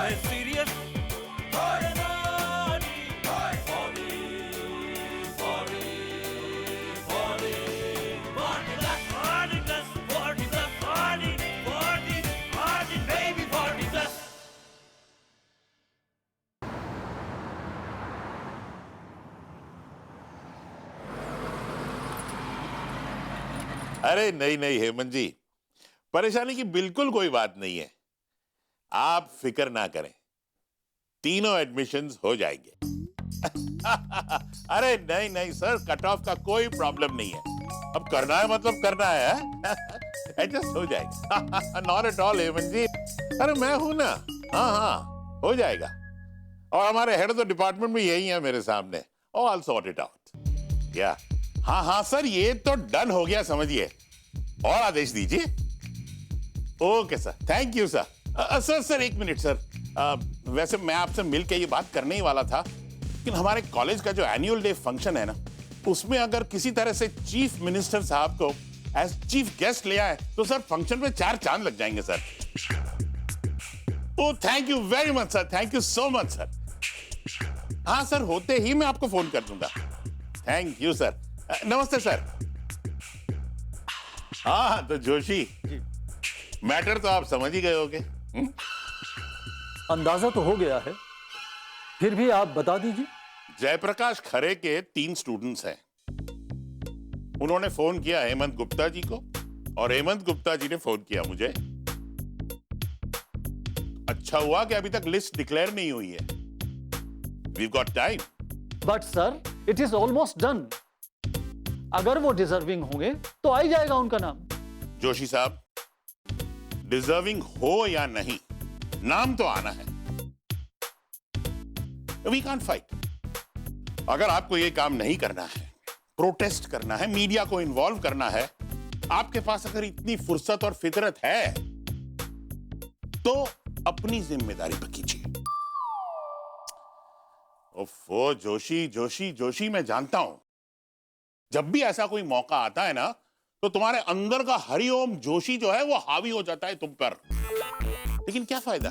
है सीरियस। अरे नहीं नहीं हेमंत जी, परेशानी की बिल्कुल कोई बात नहीं है। आप फिक्र ना करें, तीनों एडमिशंस हो जाएंगे। अरे नहीं नहीं सर, कट ऑफ का कोई प्रॉब्लम नहीं है। अब करना है मतलब करना है। एडजस्ट हो जाएगा। नॉट एट ऑल हेमंत जी, अरे मैं हूं ना। हाँ हाँ, हो जाएगा। और हमारे हेड ऑफ द डिपार्टमेंट भी यही है मेरे सामने। All sort it out. या हाँ हाँ सर, ये तो डन हो गया समझिए। और आदेश दीजिए। Okay sir, thank you sir. Sir एक मिनट सर। वैसे मैं आपसे मिलके ये बात करने ही वाला था, लेकिन हमारे कॉलेज का जो एनुअल डे फंक्शन है ना, उसमें अगर किसी तरह से चीफ मिनिस्टर साहब को एज चीफ गेस्ट ले आए तो सर फंक्शन में 4 चांद लग जाएंगे sir. Oh thank you very much sir, thank you so much sir. हाँ सर, होते ही मैं आपको फोन कर दूंगा। Thank you sir. नमस्ते सर। हाँ तो जोशी, मैटर तो आप समझ ही गए होंगे। अंदाजा तो हो गया है, फिर भी आप बता दीजिए। जयप्रकाश खरे के 3 स्टूडेंट्स हैं। उन्होंने फोन किया हेमंत गुप्ता जी को और हेमंत गुप्ता जी ने फोन किया मुझे। अच्छा हुआ कि अभी तक लिस्ट डिक्लेयर नहीं हुई है। We got time. But sir, it is almost done. अगर वो डिजर्विंग होंगे तो आ ही जाएगा उनका नाम। जोशी साहब, डिजर्विंग हो या नहीं, नाम तो आना है। We can't fight. अगर आपको यह काम नहीं करना है, प्रोटेस्ट करना है, मीडिया को इन्वॉल्व करना है, आपके पास अगर इतनी फुर्सत और फितरत है तो अपनी जिम्मेदारी पर कीजिए। ओफो जोशी जोशी जोशी, मैं जानता हूं जब भी ऐसा कोई मौका आता है ना, तो तुम्हारे अंदर का हरिओम जोशी जो है वो हावी हो जाता है तुम पर। लेकिन क्या फायदा,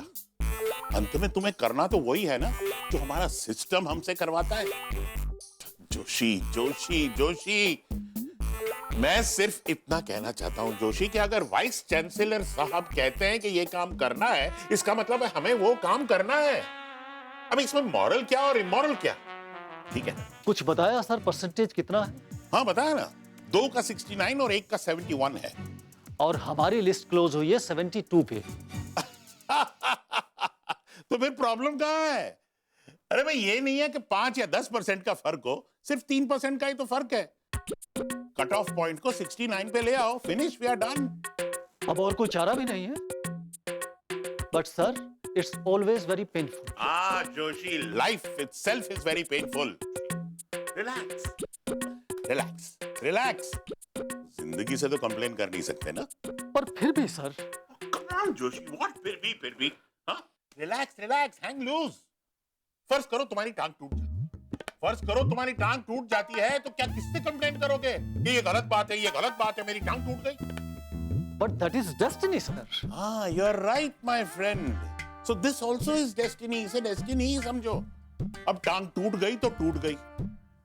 अंत में तुम्हें करना तो वही है ना जो हमारा सिस्टम हमसे करवाता है। जोशी जोशी जोशी, मैं सिर्फ इतना कहना चाहता हूं जोशी कि अगर वाइस चांसलर साहब कहते हैं कि यह काम करना है, इसका मतलब है हमें वो काम करना है। अब इसमें मॉरल क्या और इमोरल क्या? ठीक है, कुछ बताया सर, परसेंटेज कितना है? हाँ बताया ना, 2 का 69 और 1 का 71 है। और हमारी लिस्ट क्लोज हुई है 72 पे। तो फिर प्रॉब्लम कहां है? अरे भाई, ये नहीं है कि 5 या 10% का फर्क हो, सिर्फ 3% का ही तो फर्क है। कट ऑफ पॉइंट को 69 पे ले आओ, फिनिश, वी आर डन। अब और कोई चारा भी नहीं है। But sir, it's always very painful. Joshi, life itself is very painful. Relax relax relax. जिंदगी से तो कंप्लेन कर नहीं सकते ना। पर फिर भी सर। जोशी, व्हाट फिर भी? हाँ, रिलैक्स रिलैक्स, हैंग लूज। फर्ज करो तुम्हारी टांग टूट जाती है, फर्ज करो तुम्हारी टांग टूट जाती है, तो क्या किससे कंप्लेन करोगे कि ये गलत बात है, ये गलत बात है, मेरी टांग टूट गई? But that is destiny sir. हाँ, you are right my friend. So this also is destiny. इसे डेस्टिनी ही समझो। अब टांग टूट गई तो टूट गई।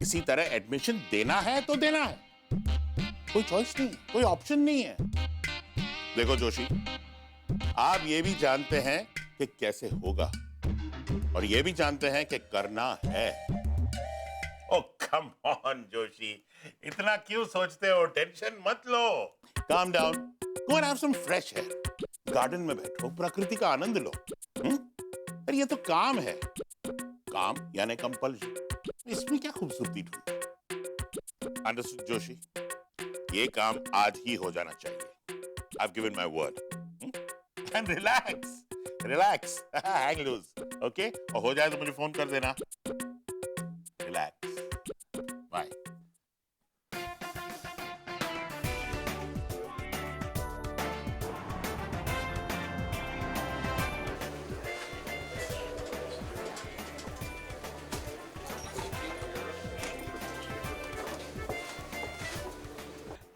इसी तरह एडमिशन देना है तो देना है, कोई चॉइस नहीं, कोई ऑप्शन नहीं है। देखो जोशी, आप ये भी जानते हैं कि कैसे होगा और ये भी जानते हैं कि करना है। ओ कम ऑन जोशी, इतना क्यों सोचते हो? टेंशन मत लो, calm down, go and have some fresh air, garden में बैठो, प्रकृति का आनंद लो। अरे ये तो काम है, काम यानी कंपल्शन। इसमें क्या खूबसूरती ढूंढी? अंडरस्टूड जोशी, ये काम आज ही हो जाना चाहिए। I've given my word. And relax, relax, hang loose, okay? और हो जाए तो मुझे फोन कर देना। Relax, bye.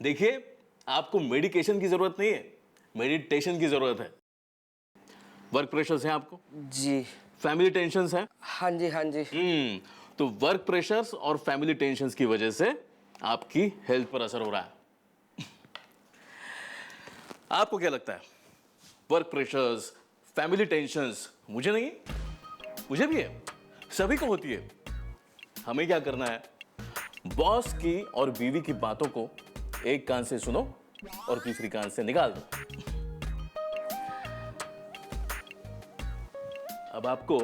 देखिए, आपको मेडिकेशन की जरूरत नहीं है, मेडिटेशन की जरूरत है। वर्क प्रेशर्स हैं आपको? जी। फैमिली टेंशन्स हैं? हाँ जी, हाँ जी। तो वर्क प्रेशर्स और फैमिली टेंशन्स की वजह से आपकी हेल्थ पर असर हो रहा है। आपको क्या लगता है? वर्क प्रेशर्स, फैमिली टेंशन्स मुझे नहीं, मुझे भी है, सभी को होती है। हमें क्या करना है? बॉस की और बीवी की बातों को एक कान से सुनो और दूसरी कान से निकाल दो। अब आपको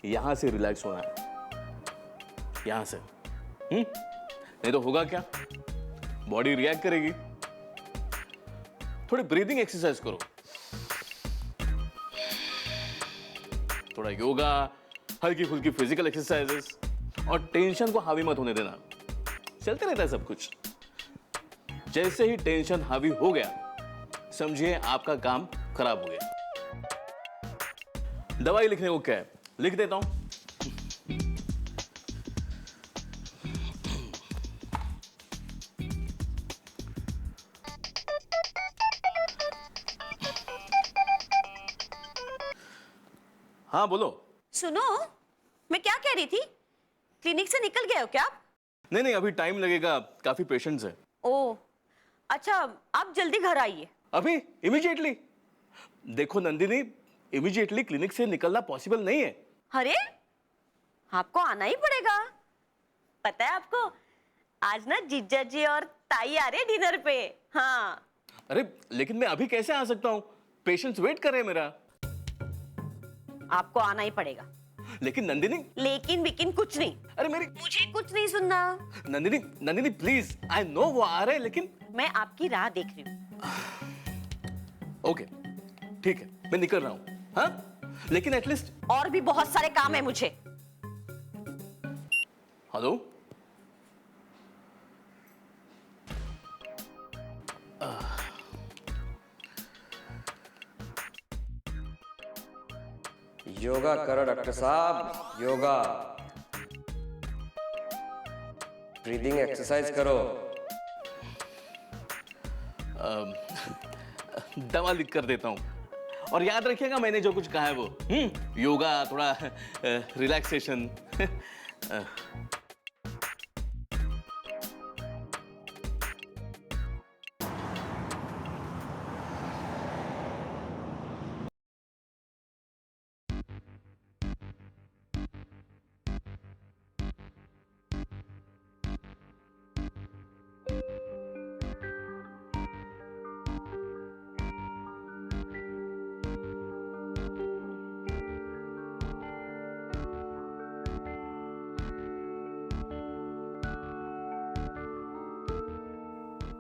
यहां से रिलैक्स होना है, यहां से। नहीं तो होगा क्या? बॉडी रिएक्ट करेगी। थोड़ी ब्रीदिंग एक्सरसाइज करो, थोड़ा योगा, हल्की फुल्की फिजिकल एक्सरसाइजेस, और टेंशन को हावी मत होने देना। चलते रहता है सब कुछ। जैसे ही टेंशन हावी हो गया, समझिए आपका काम खराब हो गया। दवाई लिखने को क्या है? लिख देता हूं। हाँ बोलो। सुनो, मैं क्या कह रही थी, क्लिनिक से निकल गए हो क्या आप? नहीं, अभी टाइम लगेगा, काफी पेशेंट्स हैं। ओह, अच्छा, आप जल्दी घर आइए। अभी इमीडिएटली? देखो नंदिनी, इमीडिएटली क्लिनिक से निकलना पॉसिबल नहीं है। अरे, आपको आना ही पड़ेगा। पता है आपको, आज ना जीजा जी और ताई आ रहे डिनर पे। हाँ। अरे लेकिन मैं अभी कैसे आ सकता हूँ? पेशेंट्स वेट कर रहे हैं मेरा। आपको आना ही पड़ेगा। लेकिन नंदिनी। लेकिन बिकिन कुछ नहीं। अरे मेरी, मुझे कुछ नहीं सुनना। नंदिनी प्लीज, आई नो वो आ रहे हैं, लेकिन मैं आपकी राह देख रही हूँ। ओके, ठीक है, मैं निकल रहा हूँ। हाँ, लेकिन एटलीस्ट। और भी बहुत सारे काम है मुझे। हेलो, योगा करो डॉक्टर साहब, योगा। ब्रीदिंग एक्सरसाइज करो। दवा लिख कर देता हूँ, और याद रखिएगा मैंने जो कुछ कहा है वो। योगा, थोड़ा रिलैक्सेशन।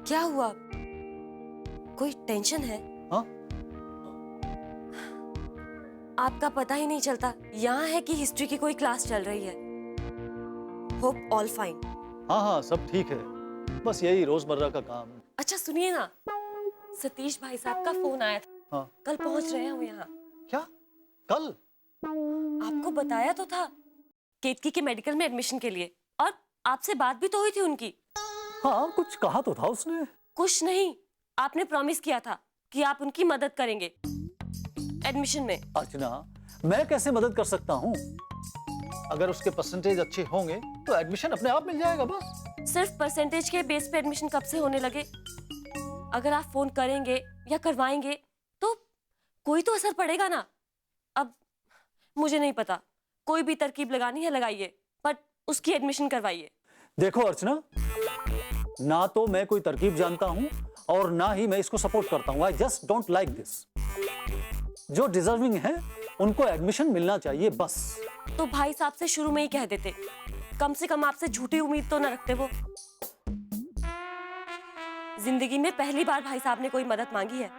क्या हुआ? कोई टेंशन है? हाँ? आपका पता ही नहीं चलता। यहाँ है कि हिस्ट्री की कोई क्लास चल रही है। Hope all fine. हाँ, सब ठीक है, बस यही रोजमर्रा का काम। अच्छा सुनिए ना, सतीश भाई साहब का फोन आया था। हाँ। कल पहुंच रहे हैं हम यहाँ। क्या? कल? आपको बताया तो था, केतकी के मेडिकल में एडमिशन के लिए, और आपसे बात भी तो हुई थी उनकी। हाँ, कुछ कहा तो था उसने। कुछ नहीं, आपने प्रॉमिस किया था कि आप उनकी मदद करेंगे एडमिशन में। अर्चना, मैं कैसे मदद कर सकता हूँ? अगर उसके परसेंटेज अच्छे होंगे तो एडमिशन अपने आप मिल जाएगा। बस सिर्फ परसेंटेज के बेस पे एडमिशन कब से होने लगे? अगर आप फोन करेंगे या करवाएंगे तो कोई तो असर पड़ेगा ना। अब मुझे नहीं पता, कोई भी तरकीब लगानी है लगाइए, बट उसकी एडमिशन करवाइए। देखो अर्चना, ना तो मैं कोई तरकीब जानता हूं और ना ही मैं इसको सपोर्ट करता हूं। I just don't like this. जो डिजर्विंग है उनको एडमिशन मिलना चाहिए, बस। तो भाई साहब से शुरू में ही कह देते, कम से कम आपसे झूठी उम्मीद तो ना रखते वो। जिंदगी में पहली बार भाई साहब ने कोई मदद मांगी है।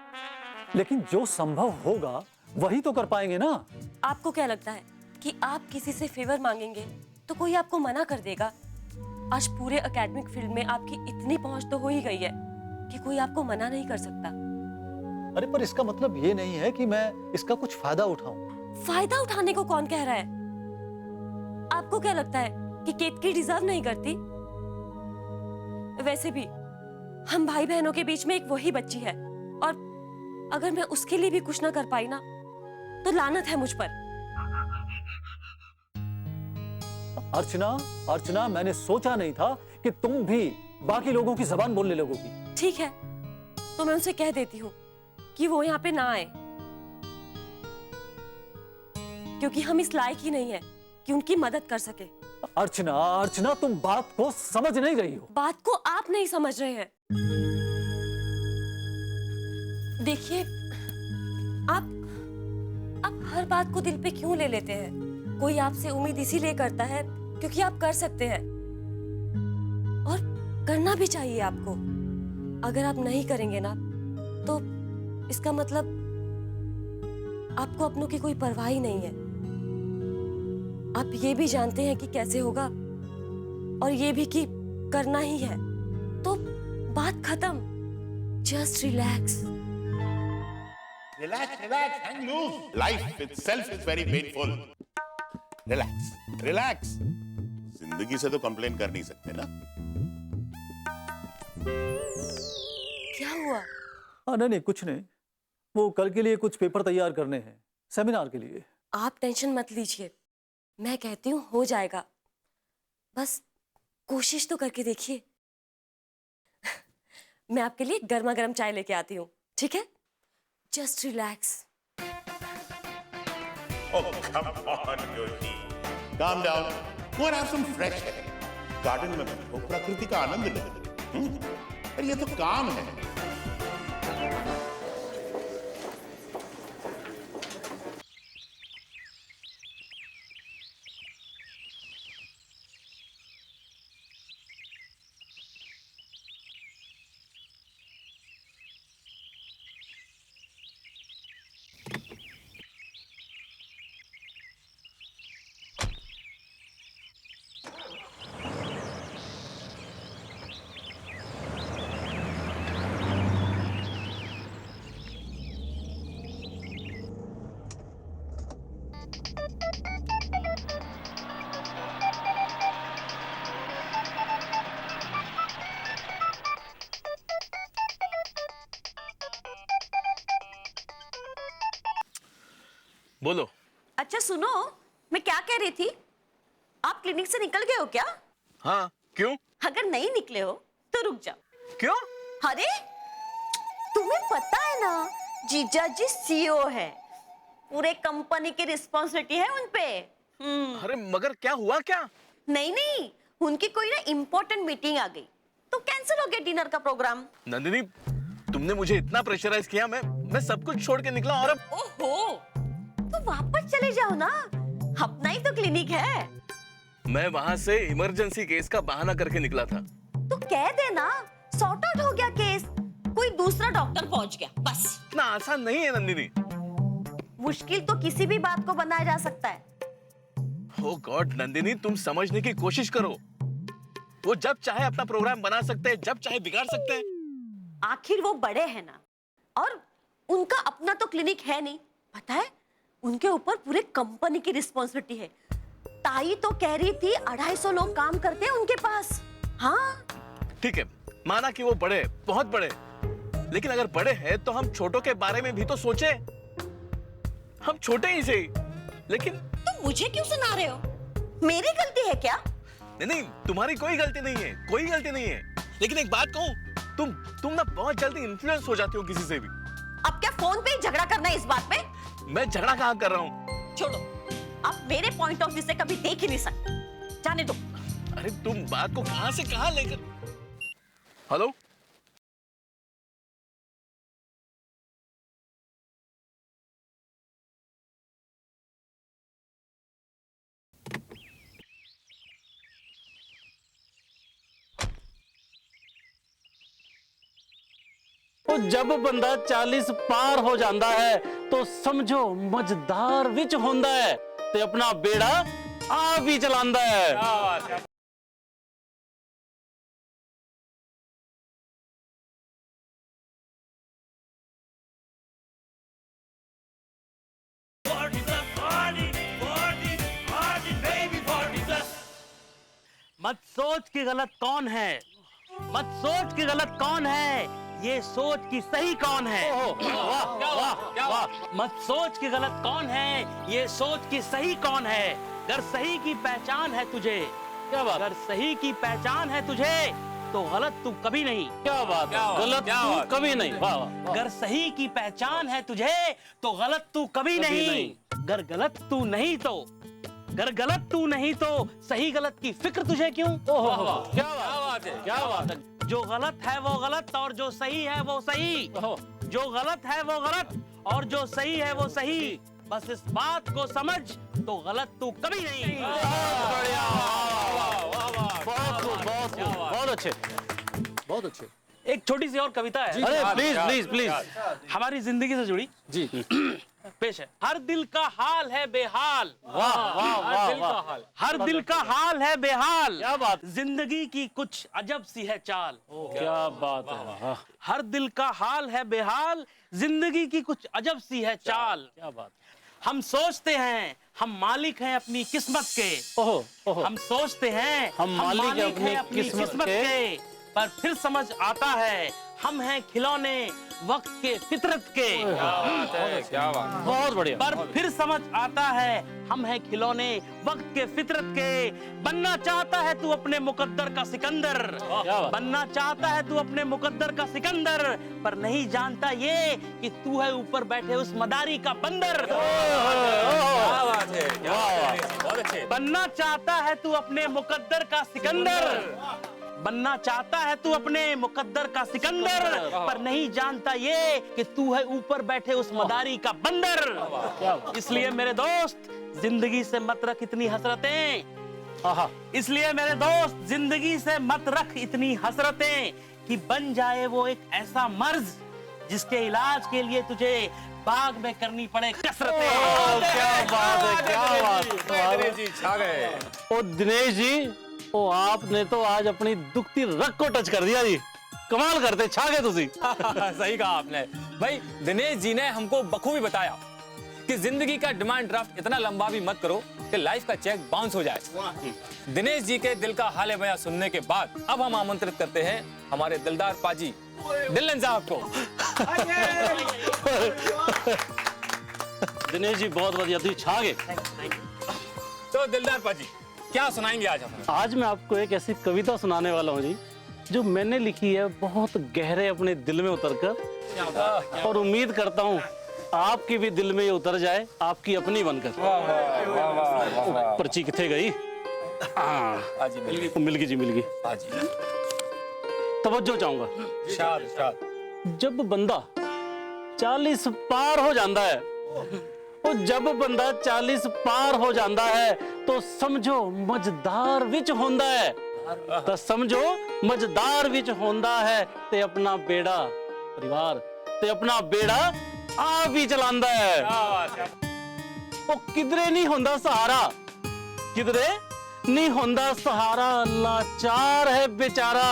लेकिन जो संभव होगा वही तो कर पाएंगे ना। आपको क्या लगता है कि आप किसी से फेवर मांगेंगे तो कोई आपको मना कर देगा? आज पूरे एकेडमिक फील्ड में आपकी इतनी पहुंच तो हो ही गई है कि कोई आपको मना नहीं कर सकता। अरे पर इसका मतलब ये नहीं है कि मैं इसका कुछ फायदा उठाऊं। फायदा उठाने को कौन कह रहा है? आपको क्या लगता है कि केतकी डिजर्व नहीं करती? वैसे भी हम भाई बहनों के बीच में एक वही बच्ची है, और अगर मैं उसके लिए भी कुछ ना कर पाई ना तो लानत है मुझ पर। अर्चना, अर्चना, मैंने सोचा नहीं था कि तुम भी बाकी लोगों की जबान बोलने लगोगी। ठीक है, तो मैं उनसे कह देती हूँ कि वो यहाँ पे ना आए, क्योंकि हम इस लायक ही नहीं है कि उनकी मदद कर सके। अर्चना, अर्चना, तुम बात को समझ नहीं रही हो। बात को आप नहीं समझ रहे हैं। देखिए, आप हर बात को दिल पे क्यों ले लेते हैं? कोई आपसे उम्मीद इसीलिए करता है क्योंकि आप कर सकते हैं, और करना भी चाहिए आपको। अगर आप नहीं करेंगे ना, तो इसका मतलब आपको अपनों की कोई परवाह ही नहीं है। आप ये भी जानते हैं कि कैसे होगा, और ये भी कि करना ही है, तो बात खत्म। Just relax. Relax, relax, hang loose. Life itself is very painful. Relax, relax. जिंदगी से तो कंप्लेन कर नहीं सकते ना। क्या हुआ? नहीं, कुछ नहीं। वो कल के लिए कुछ पेपर तैयार करने हैं, सेमिनार के लिए। आप टेंशन मत लीजिए, मैं कहती हूँ हो जाएगा। बस कोशिश तो करके देखिए। मैं आपके लिए गर्मा गर्म चाय लेके आती हूँ, ठीक है? Just relax. Oh, come on, Yoshi. Calm down. Go and have some fresh air. Garden में बैठो, प्रकृति का आनंद लो। अरे ये तो काम है। बोलो। अच्छा सुनो, मैं क्या कह रही थी, आप क्लिनिक से निकल गए हो क्या? हाँ, क्यों? अगर नहीं निकले हो तो रुक जाओ। क्यों? अरे तुम्हें पता है ना, जीजा जी सीईओ है, पूरे कंपनी की रिस्पॉन्सिबिलिटी है उनपे। अरे मगर क्या हुआ क्या? नहीं, उनकी कोई ना इम्पोर्टेंट मीटिंग आ गई, तो कैंसिल हो गया डिनर का प्रोग्राम। नंदिनी, तुमने मुझे इतना प्रेशराइज किया, मैं सब कुछ छोड़ के निकला, और अब ओहो, तो वापस चले जाओ ना, अपना ही तो क्लिनिक है। मैं वहां से इमरजेंसी केस का बहाना करके निकला था। तो कह देना सॉर्ट आउट हो गया केस, कोई दूसरा डॉक्टर पहुंच गया, बस। इतना आसान नहीं है नंदिनी। मुश्किल तो किसी भी बात को बनाया जा सकता है। ओ गॉड नंदिनी, तुम समझने की कोशिश करो। वो जब चाहे अपना प्रोग्राम बना सकते हैं, जब चाहे बिगाड़ सकते हैं। आखिर वो बड़े हैं ना, और उनका अपना तो क्लिनिक है नहीं, पता है उनके ऊपर पूरे कंपनी की रिस्पॉन्सिबिलिटी है। ताई तो कह रही थी 250 लोग काम करते हैं उनके पास। हाँ ठीक है, माना कि वो बड़े, बहुत बड़े, लेकिन अगर बड़े हैं तो हम छोटों के बारे में भी तो सोचे। हम छोटे ही सही, लेकिन तुम मुझे क्यों सुना रहे हो? मेरी गलती है क्या? नहीं, तुम्हारी कोई गलती नहीं है, कोई गलती नहीं है। लेकिन एक बात कहूं, तुम ना बहुत जल्दी इन्फ्लुएंस हो जाती हो किसी से भी। अब क्या फोन पे ही झगड़ा करना है इस बात पे? मैं झगड़ा कहाँ कर रहा हूँ? छोड़ो, आप मेरे पॉइंट ऑफ व्यू से कभी देख ही नहीं सकते, जाने दो। अरे तुम बात को कहां से कहां लेकर। हेलो, ਉਹ जब बंदा 40 पार हो जाता है तो समझो मझदार विच होंदा है ते अपना बेड़ा आप ही चलांदा है। मत सोच कि गलत कौन है, मत सोच कि गलत कौन है, ये सोच कि सही कौन है। वाह वाह वाह। मत सोच कि गलत कौन है, ये सोच कि सही कौन है। अगर सही की पहचान है तुझे, क्या बात, अगर सही की पहचान है तुझे तो गलत तू कभी नहीं। क्या बात है, गलत तू कभी नहीं। वाह वाह। अगर सही की पहचान है तुझे तो गलत तू कभी नहीं। अगर गलत तू नहीं तो, अगर गलत तू नहीं तो सही गलत की फिक्र तुझे क्यों। क्या बात है, क्या बात है। जो गलत है वो गलत और जो सही है वो सही। जो गलत है वो गलत और जो सही है वो सही। बस इस बात को समझ तो गलत तू कभी नहीं। बहुत अच्छे, बहुत अच्छे। एक छोटी सी और कविता है। अरे प्लीज प्लीज प्लीज। हमारी जिंदगी से जुड़ी जी पेश है। हर दिल का हाल है बेहाल। वाह वाह वाह वाह। हर दिल का हाल है बेहाल। क्या बात। जिंदगी की कुछ अजब सी है चाल। क्या बात है। हर दिल का हाल है बेहाल, जिंदगी की कुछ अजब सी है चाल। क्या बात। हम सोचते हैं हम मालिक हैं अपनी किस्मत के। ओहो ओहो। हम सोचते हैं हम मालिक हैं अपनी किस्मत के। पर फिर समझ आता है हम हैं खिलौने वक्त के फितरत के। क्या बात। बहुत बढ़िया। पर फिर समझ आता है हम हैं खिलौने वक्त के फितरत के। बनना चाहता है तू अपने मुकद्दर का सिकंदर। बनना चाहता है तू अपने मुकद्दर का सिकंदर, पर नहीं जानता ये कि तू है ऊपर बैठे उस मदारी का बंदर। क्या बात है, क्या बात है, बहुत अच्छे। बनना चाहता है तू अपने मुकद्दर का सिकंदर। बनना चाहता है तू अपने मुकद्दर का सिकंदर, पर नहीं जानता ये कि तू है ऊपर बैठे उस मदारी का बंदर। इसलिए मेरे दोस्त जिंदगी से मत रख इतनी हसरतें। इसलिए मेरे दोस्त जिंदगी से मत रख इतनी हसरतें कि बन जाए वो एक ऐसा मर्ज जिसके इलाज के लिए तुझे बाग में करनी पड़े कसरतें। क्या बात है, क्या बात है। दिनेश जी छा गए। ओ दिनेश जी, ओ आपने तो आज अपनी दुखती रग को टच कर दिया जी। कमाल करते, छा गए तुसी। सही कहा आपने भाई। दिनेश जी ने हमको बखूबी बताया कि जिंदगी का डिमांड ड्राफ्ट इतना लंबा भी मत करो कि लाइफ का चेक बाउंस हो जाए। दिनेश जी के दिल का हाल बयां सुनने के बाद अब हम आमंत्रित करते हैं हमारे दिलदार पाजी दिलन साहब को। दिनेश जी बहुत बढ़िया, तुम छा गए। तो दिलदार पाजी क्या सुनाएंगे आज हम? आज मैं आपको एक ऐसी कविता सुनाने वाला हूँ जी जो मैंने लिखी है बहुत गहरे अपने दिल में उतरकर, और उम्मीद करता हूँ आपके भी दिल में ये उतर जाए, आपकी अपनी बनकर। पर्ची किथे गई? मिल गई जी, मिल गई। तवज्जो चाहूंगा। शाद शाद। जब बंदा 40 पार हो जाता है, और जब बंदा 40 पार हो जाता है तो समझो मझदार विच होंदा है। तो समझो मझदार विच होंदा है ते अपना बेड़ा परिवार ते अपना बेड़ा आप ही चलांदा है। वो किधरे नहीं होंदा सहारा, किधरे नहीं होंदा सहारा। लाचार है बेचारा,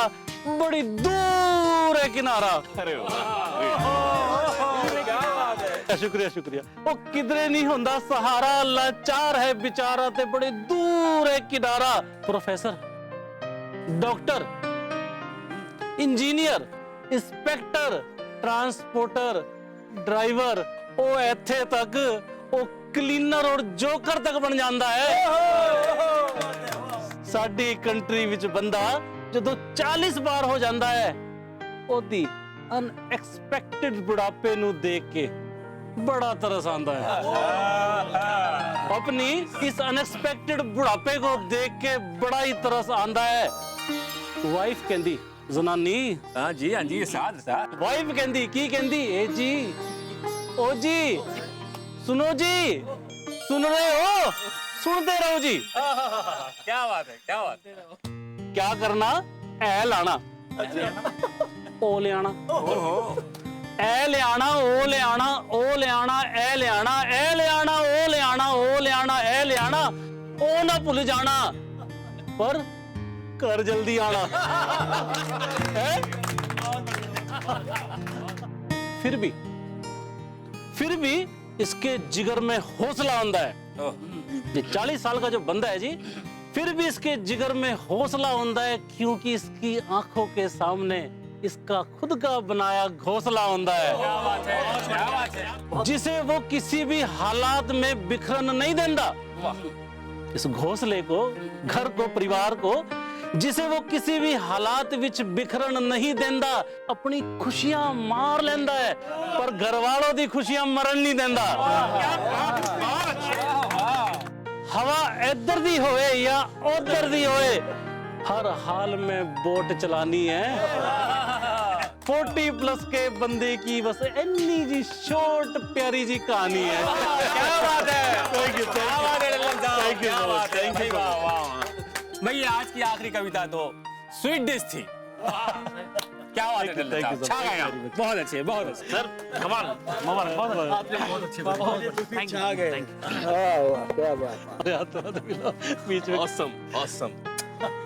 बड़ी दूर है किनारा। शुक्रिया शुक्रिया। वो किधरे नहीं होंदा सहारा, लाचार है बेचारा ते बड़े दूर है किनारा। Professor, doctor, engineer, inspector, transporter, driver, ओ इत्थे तक ओ क्लीनर और जोकर तक बन जाता है। साडी कंट्री विच बंदा जदों 40 बार हो जाता है, ओदी अनएक्सपेक्टेड बुढ़ापे नू देख के बड़ा तरस आंदा है। अपनी इस अनएक्सपेक्टेड बुढ़ापे को देख के बड़ा ही तरस आंदा है। वाइफ कहंदी, जनानी। हाँ जी साथ साथ। वाइफ कहंदी, की कहंदी? ए जी, ओ जी, सुनो जी, सुन रहे हो? सुनते रहो जी। क्या बात है, क्या बात है। क्या करना? ए लाना, ओ ले आना, ए ले आना, ओ ले आना, ओ ले आना, ए ले आना, ए ले आना, ओ ले आना, ओ ले आना, ए ले आना, ओ ना भूल जाना, पर कर जल्दी आना। फिर भी इसके जिगर में हौसला आंदा है। ये 40 साल का जो बंदा है जी, फिर भी इसके जिगर में हौसला आंदा है, क्योंकि इसकी आंखों के सामने इसका खुद का बनाया घोंसला होता है, क्या बात है, क्या बात है। जिसे वो किसी भी हालात में बिखरन नहीं देता। इस घोंसले को, घर को, परिवार को, जिसे वो किसी भी हालात विच बिखरन नहीं देता, अपनी खुशियां मार लेंदा है, पर घर वालों दी खुशियां मरन नहीं देता। हवा इधर दी होए या उधर दी होए, हर हाल में बोट चलानी है। 40+ के बंदे की बस इन्नी जी शॉर्ट प्यारी जी कहानी है। क्या बात है, Thank you, क्या बात है ढिल्लन साहब, Thank you क्या so much, बात है, thank you भाई, so वाह, वाह। भाई आज की आखिरी कविता तो स्वीट डिश थी। क्या बात है ढिल्लन Thank you साहब, so छा much, गया, very much. बहुत अच्छे, बहुत अच्छे। सर कमाल, मुबारक, बहुत बीच में। ऑसम ऑसम,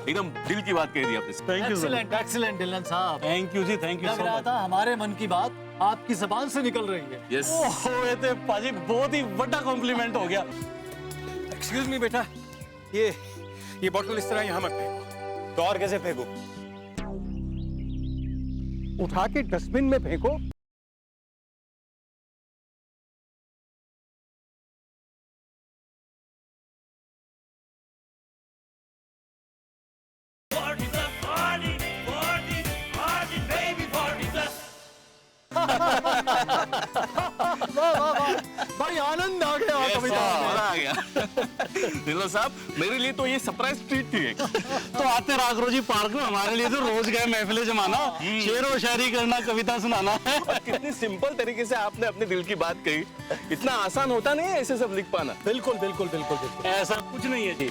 एकदम दिल की बात कह दी आपने। Thank you sir, excellent Dhillon sahab. Thank you ji, thank you लग सो रहा मच। था हमारे मन की बात आपकी जबान से निकल रही है। यस, ओहो, ये तो पाजी बहुत ही बड़ा कॉम्प्लीमेंट हो गया। एक्सक्यूज मी बेटा, ये बॉटल इस तरह यहाँ मत फेंको। तो और कैसे फेंकू? उठा के डस्टबिन में फेंको। भाई आनंद आ गया कविता में। मजा आ गया। ढिल्लों साहब, मेरे लिए तो ये सरप्राइज ट्रीट थी एक। तो आते रागरोजी पार्क में हमारे लिए तो रोज गए महफिलें जमाना, शेर व शायरी करना, कविता सुनाना है। और कितनी सिंपल तरीके से आपने अपने दिल की बात कही। इतना आसान होता नहीं है ऐसे सब लिख पाना। बिल्कुल बिल्कुल बिल्कुल बिल्कुल। ऐसा कुछ नहीं है जी,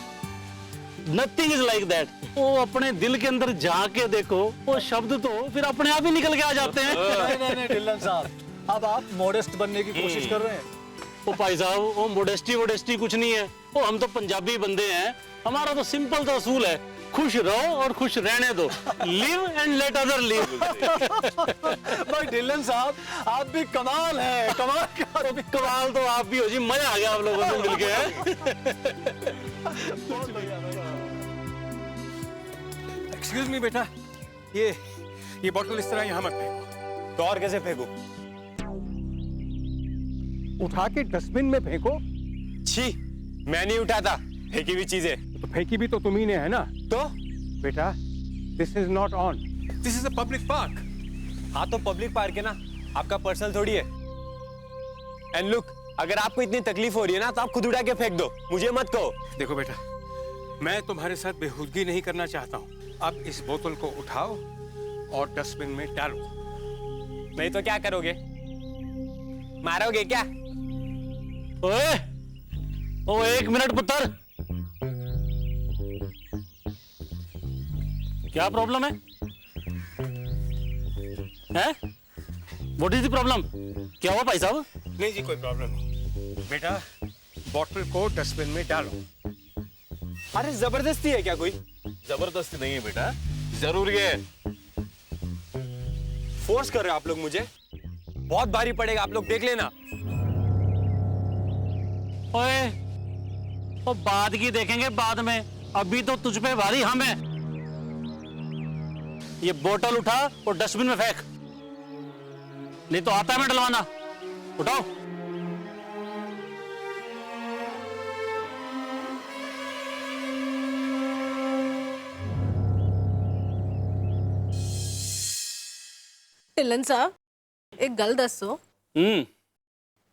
नथिंग इज लाइक दैट। वो अपने दिल के अंदर झांके देखो, वो शब्द तो फिर अपने आप ही निकल के आ जाते हैं। नहीं ढिल्लन साहब, अब आप मॉडेस्ट बनने की कोशिश कर रहे हैं। ओ भाई साहब, वो मोडेस्टी कुछ नहीं है। वो हम तो पंजाबी बंदे हैं, हमारा तो सिंपल तो असूल है, खुश रहो और खुश रहने दो। Live and let other live. भाई ढिल्लन साहब, आप भी कमाल है, कमाल कमाल तो आप भी हो जी, मजा आ गया आप लोगों से मिलके। एक्सक्यूज मी बेटा, ये बॉटल इस तरह यहाँ मत फेंको। तो और कैसे फेंकू? उठा के डस्टबिन में फेंको। छी, मैं नहीं उठाता फेंकी हुई चीजें। तो फेंकी भी तो तुम्ही ने है ना। तो बेटा, this is not on. This is a public park. हाँ तो पब्लिक पार्क है ना, आपका पर्सनल थोड़ी है। एंड लुक, अगर आपको इतनी तकलीफ हो रही है ना, तो आप खुद उठा के फेंक दो, मुझे मत कहो। देखो बेटा, मैं तुम्हारे साथ बेहूदगी नहीं करना चाहता हूँ। अब इस बोतल को उठाओ और डस्टबिन में डालो। नहीं तो क्या करोगे? मारोगे क्या? ओए, ओ 1 मिनट पुत्र, क्या प्रॉब्लम है? हैं? What is the problem? क्या हुआ भाई साहब? नहीं जी, कोई प्रॉब्लम नहीं। बेटा, बॉटल को डस्टबिन में डालो। अरे जबरदस्ती है क्या कोई? जबरदस्ती नहीं है बेटा, जरूरी है। फोर्स कर रहे हो आप लोग मुझे? बहुत भारी पड़ेगा, आप लोग देख लेना। ओए, वो बाद की देखेंगे बाद में, अभी तो तुझ पे भारी हम है। ये बोतल उठा और डस्टबिन में फेंक, नहीं तो आता है मैं डलवाना। उठाओ। ਢਿੱਲਨ ਸਾਹਿਬ ਇੱਕ ਗੱਲ ਦੱਸੋ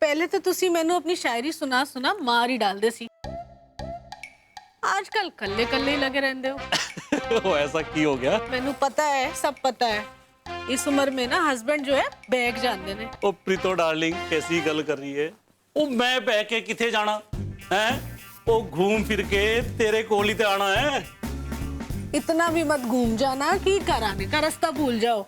ਪਹਿਲੇ ਤਾਂ ਤੁਸੀਂ ਮੈਨੂੰ ਆਪਣੀ ਸ਼ਾਇਰੀ ਸੁਣਾ ਮਾਰ ਹੀ ਡਾਲਦੇ ਸੀ आजकल कल्ले कल्ले ही लगे रहंदे हो। वो ऐसा की हो गया? मैनू पता है, सब पता है। इस उम्र में ना हस्बैंड जो है बैग जानते ने। ओ प्रीतो डार्लिंग, कैसी गल कर रही है? ओ मैं बह के किथे जाना है? ओ घूम फिर के तेरे कोल ही ते आना है। इतना भी मत घूम जाना कि घर आने का रास्ता भूल जाओ।